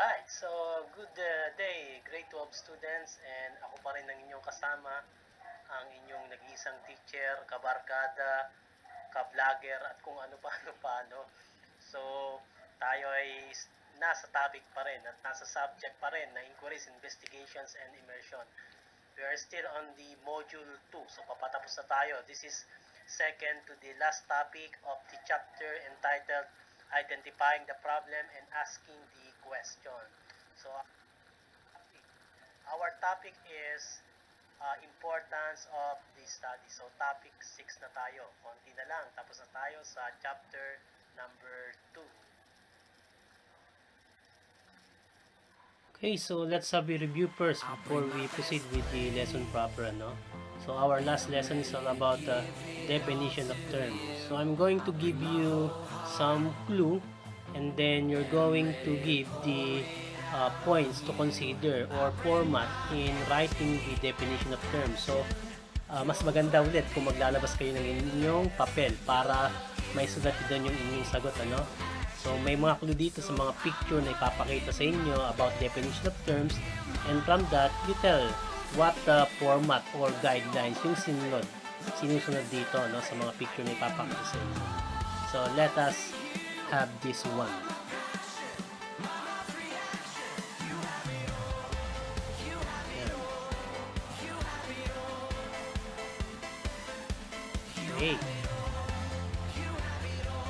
Alright, so good day, grade 12 students, and ako pa rin ang inyong kasama, ang inyong nag-iisang teacher, kabarkada, ka-vlogger, at kung ano pa ano pa, no? So, tayo ay nasa topic pa rin at nasa subject pa rin na inquiries, investigations, and immersion. We are still on the module 2, so papatapos na tayo. This is second to the last topic of the chapter entitled Identifying the Problem and Asking the Question. So, our topic is importance of the study. So, topic 6 na tayo. Konti na lang. Tapos na tayo sa chapter number 2. Okay, so let's have a review first before we proceed with the lesson proper, no? So our last lesson is all about the definition of terms. So I'm going to give you some clue, and then you're going to give the points to consider or format in writing the definition of terms. So mas maganda ulit kung maglalabas kayo ng inyong papel para may sulat doon yung inyong sagot, ano? So may mga clue dito sa mga picture na ipapakita sa inyo about definition of terms, and from that you tell what the format or guidelines yung sinusunod dito, no, sa mga picture na ipapakita sa inyo. So let us have this one. Okay.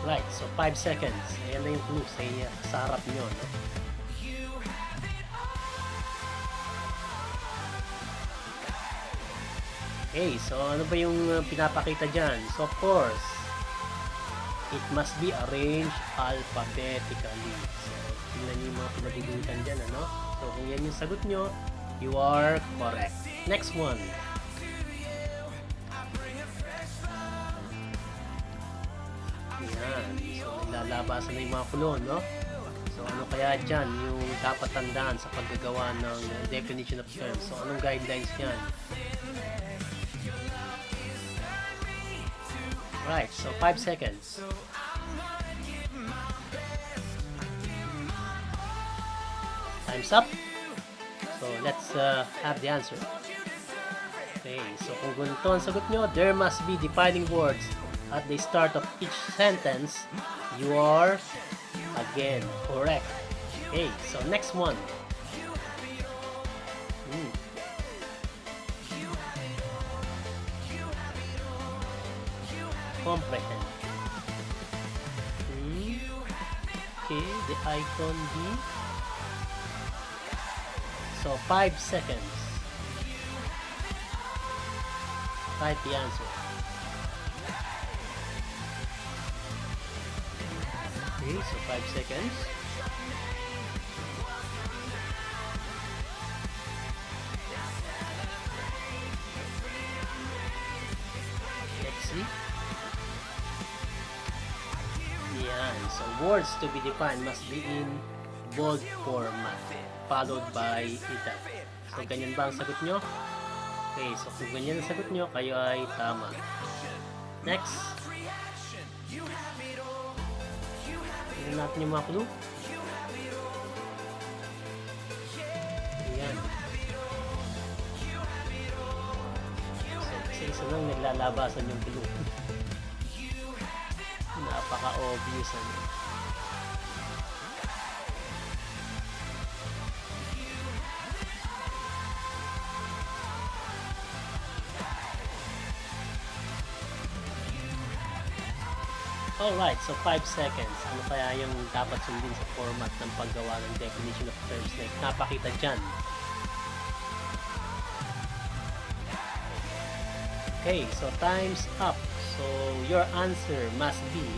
Right, so 5 seconds. Ayan na yung clue sa harap nyo, no? Okay, so ano ba yung pinapakita dyan? So of course, it must be arranged alphabetically. So, tingnan nyo yung mga pinagigutan dyan, ano? So kung yan yung sagot nyo, you are correct. Next one. Yan. So, naglalabasan na yung mga kulon, no? So, ano kaya dyan yung dapat tandaan sa paggagawa ng definition of terms? So, anong guidelines yan? Right. So, 5 seconds. Time's up. So, let's have the answer. Okay. So, kung ganito ang sagot nyo, there must be defining words at the start of each sentence. You are again correct. Okay, so next one. Comprehend. Okay, the icon B. So 5 seconds. Type the answer. Okay, so 5 seconds. Let's see. Yan. So words to be defined must be in bold format, followed by ital. So ganyan ba ang sagot nyo? Okay, so kung ganyan ang sagot nyo, kayo ay tama. Next. Tignan natin yung mga clue. Ayan. So, isa-isa lang naglalabasan yung clue. Napaka-obvious, ano. Alright, so 5 seconds. Ano kaya yung dapat sundin sa format ng paggawa ng definition of terms na napakita dyan? Okay, so time's up. So your answer must be,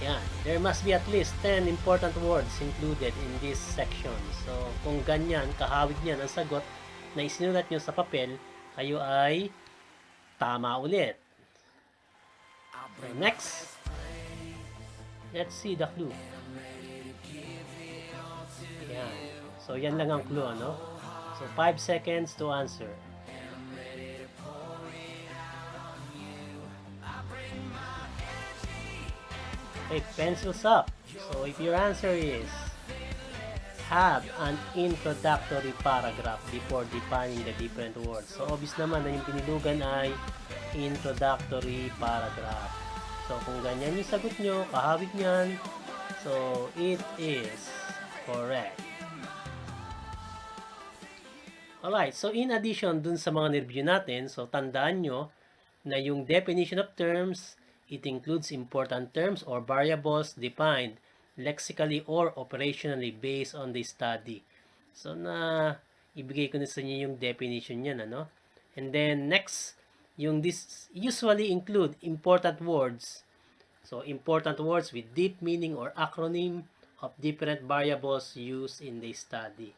yan, there must be at least 10 important words included in this section. So kung ganyan, kahawig niyan ang sagot na isinulat nyo sa papel, kayo ay tama ulit. So next, let's see the clue. Yan. So yan lang ang clue, ano? So 5 seconds to answer. Okay, pencils up. So if your answer is have an introductory paragraph before defining the different words. So, obvious naman na yung pinilugan ay introductory paragraph. So, kung ganyan yung sagot nyo, kahawig nyan, so, it is correct. Alright, so in addition dun sa mga review natin, so tandaan nyo na yung definition of terms, it includes important terms or variables defined lexically or operationally based on the study. So na ibigay ko na sa inyo yung definition niyan, ano? And then next, yung this usually include important words. So important words with deep meaning or acronym of different variables used in the study.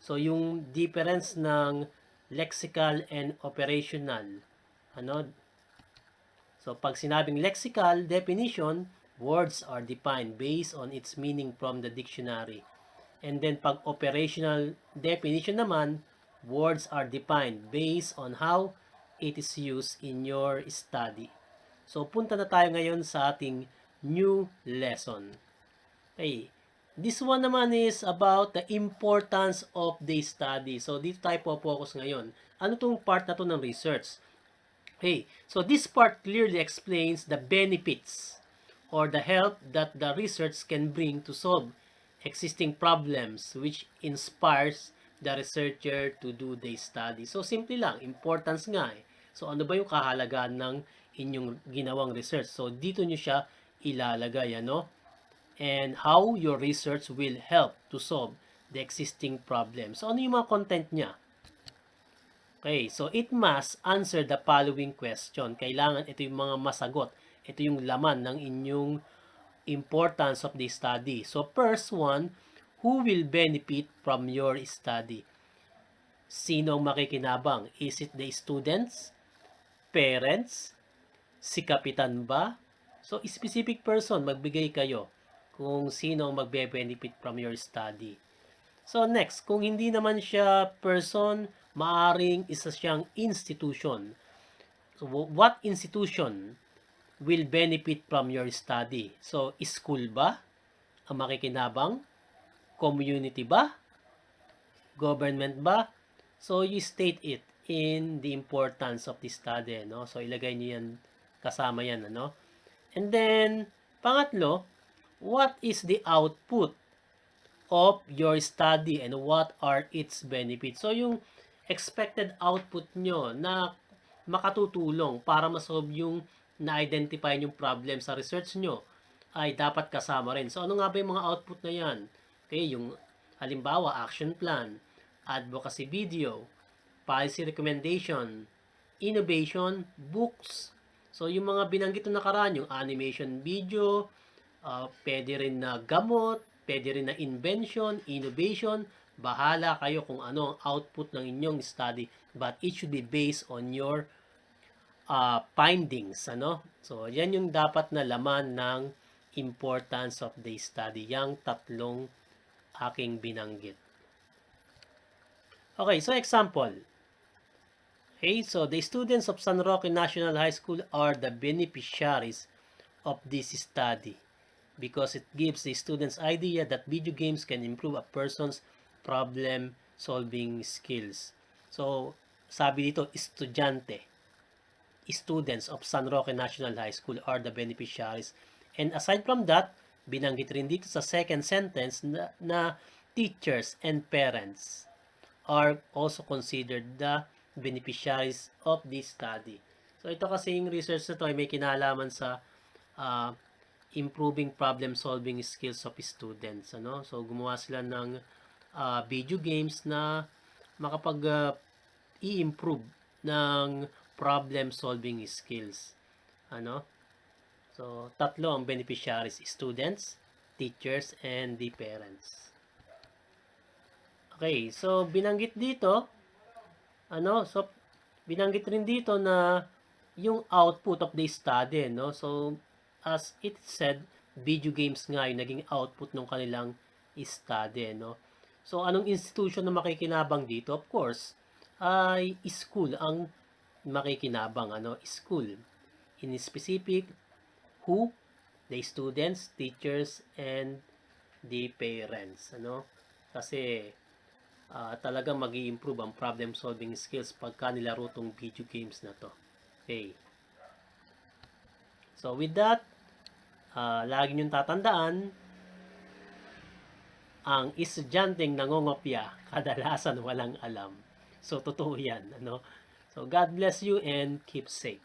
So, yung difference ng lexical and operational. Ano? So, pag sinabing lexical definition, words are defined based on its meaning from the dictionary. And then, pag operational definition naman, words are defined based on how it is used in your study. So, punta na tayo ngayon sa ating new lesson. Okay. This one naman is about the importance of the study. So, dito tayo po-focus ngayon. Ano tong part na to ng research? Okay. So, this part clearly explains the benefits or the help that the research can bring to solve existing problems which inspires the researcher to do the study. So, simple lang. Importance nga eh. So, ano ba yung kahalagaan ng inyong ginawang research? So, dito nyo siya ilalagay, ano? And how your research will help to solve the existing problem. So, ano yung mga content niya? Okay, so it must answer the following question. Kailangan ito yung mga masagot. Ito yung laman ng inyong importance of the study. So, first one, who will benefit from your study? Sino ang makikinabang? Is it the students? Parents? Si kapitan ba? So, specific person, magbigay kayo kung sino ang magbe-benefit from your study. So, next, kung hindi naman siya person, maaring isa siyang institution. So, what institution will benefit from your study? So, school ba ang makikinabang? Community ba? Government ba? So, you state it in the importance of the study, no? So, ilagay niyo yan, kasama yan, ano? And then, pangatlo, what is the output of your study and what are its benefits? So, yung expected output nyo na makatutulong para masolve yung na-identify yung problem sa research nyo ay dapat kasama rin. So, ano nga ba yung mga output na yan? Okay, yung halimbawa, action plan, advocacy video, policy recommendation, innovation, books. So, yung mga binanggit na nakaraan, yung animation video, pwede rin na gamot, pwede rin na invention, innovation, bahala kayo kung ano ang output ng inyong study, but it should be based on your findings, ano? So, yan yung dapat na laman ng importance of the study, yung tatlong aking binanggit. Okay, so example. Okay, so the students of San Roque National High School are the beneficiaries of this study because it gives the students idea that video games can improve a person's problem solving skills. So, sabi dito, estudyante, students of San Roque National High School are the beneficiaries. And aside from that, binanggit rin dito sa second sentence na teachers and parents are also considered the beneficiaries of this study. So, ito kasi yung research na to ay may kinalaman sa improving problem-solving skills of students. Ano? So, gumawa sila ng video games na makapag-i-improve ng problem-solving skills. Ano? So, tatlo ang beneficiaries, students, teachers, and the parents. Okay, so binanggit dito, binanggit rin dito na yung output of the study, no? So, as it said, video games nga yung naging output ng kanilang study, no? So, anong institution na makikinabang dito? Of course, ay school ang makikinabang, ano? School. In specific, who? The students, teachers, and the parents, ano? Kasi talagang mag-i-improve ang problem solving skills pagka nilaro tong video games na to. Okay. So with that, lagi niyong tatandaan, ang estudyanteng nangongopya kadalasan walang alam. So totoo yan, ano? So God bless you and keep safe.